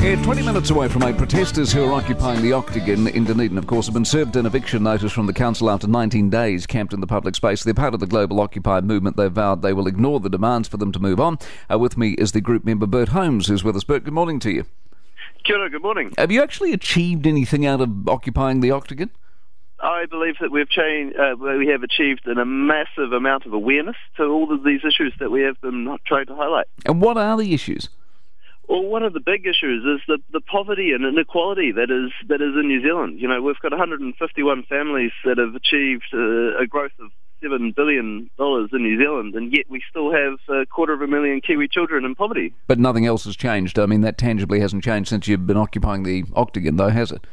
20 minutes away from 8, protesters who are occupying the Octagon in Dunedin, of course, have been served an eviction notice from the council after 19 days camped in the public space. They're part of the global Occupy movement. They've vowed they will ignore the demands for them to move on. With me is the group member Bert Holmes, who's with us. Bert, good morning to you. Kia ora, good morning. Have you actually achieved anything out of occupying the Octagon? I believe that we have achieved a massive amount of awareness to all of these issues that we have been trying to highlight. And what are the issues? Well, one of the big issues is the poverty and inequality that is in New Zealand. You know, we've got 151 families that have achieved a growth of $7 billion in New Zealand, and yet we still have 250,000 Kiwi children in poverty. But nothing else has changed. I mean, that tangibly hasn't changed since you've been occupying the Octagon, though, has it?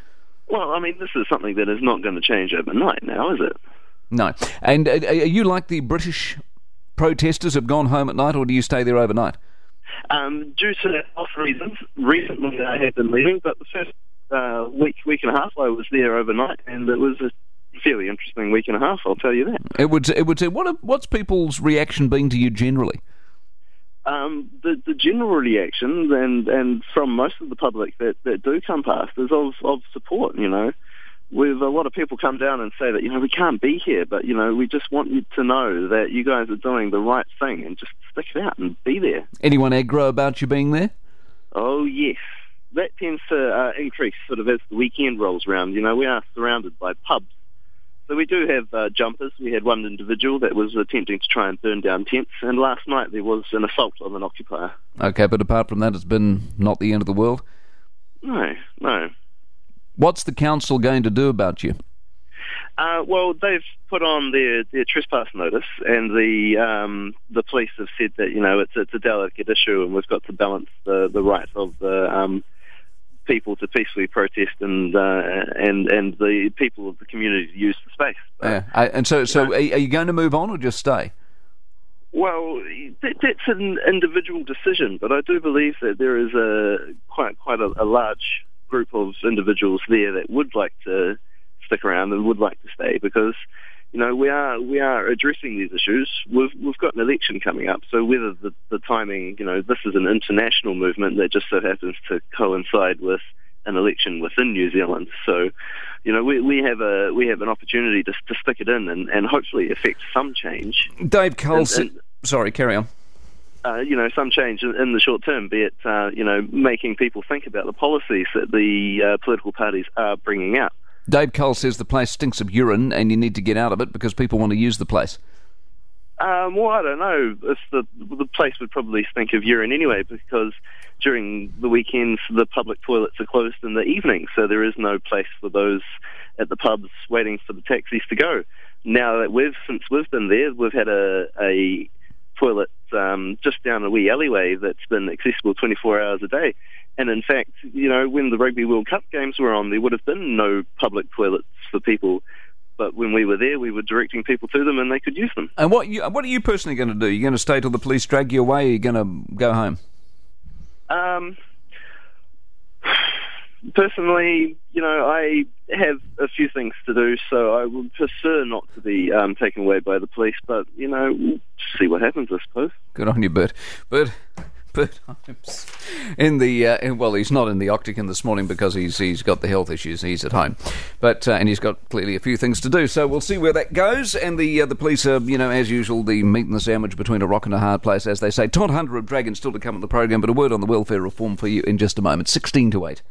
Well, I mean, this is something that is not going to change overnight now, is it? No. And are you like the British protesters have gone home at night, or do you stay there overnight? Due to health reasons, recently I have been leaving, but the first week and a half I was there overnight, and it was a fairly interesting week and a half, I'll tell you that. It would say, what's people's reaction been to you generally? The general reaction, and from most of the public that do come past, is of support, you know. With a lot of people come down and say that, you know, we can't be here, but, you know, we just want you to know that you guys are doing the right thing and just stick it out and be there. Anyone aggro about you being there? Oh, yes. That tends to increase sort of as the weekend rolls around. You know, we are surrounded by pubs. So we do have jumpers. We had one individual that was attempting to try and burn down tents, and last night there was an assault on an occupier. Okay, but apart from that, it's been not the end of the world? No. What's the council going to do about you? Well, they've put on their trespass notice, and the police have said that, you know, it's a delicate issue, and we've got to balance the rights of the people to peacefully protest and the people of the community to use the space. But, and so are you going to move on or just stay? Well, that's an individual decision, but I do believe that there is quite a large group of individuals there that would like to stick around and would like to stay, because, you know, we are addressing these issues. We've got an election coming up, so whether the timing, you know, this is an international movement that just so happens to coincide with an election within New Zealand. So, you know, we have an opportunity to stick it in and hopefully affect some change. Dave Cole, sorry, carry on. You know, some change in the short term, be it, you know, making people think about the policies that the political parties are bringing out. Dave Cole says the place stinks of urine and you need to get out of it because people want to use the place. Well, I don't know. The place would probably stink of urine anyway, because during the weekends the public toilets are closed in the evening, so there is no place for those at the pubs waiting for the taxis to go. Now that since we've been there, we've had a toilet just down a wee alleyway that's been accessible 24 hours a day. And in fact, you know, when the Rugby World Cup games were on, there would have been no public toilets for people. But when we were there, we were directing people to them and they could use them. And what are you personally going to do? Are you going to stay till the police drag you away, or are you going to go home? Personally, you know, I have a few things to do, so I would prefer not to be taken away by the police. But, you know, we'll see what happens, I suppose. Good on you, Bert. Bert Holmes. Well, he's not in the Octagon this morning because he's got the health issues. He's at home, but and he's got clearly a few things to do. So we'll see where that goes. And the police are, you know, as usual, the meat and the sandwich between a rock and a hard place, as they say. Todd Hunter of Dragon still to come on the program, but a word on the welfare reform for you in just a moment. 16 to 8.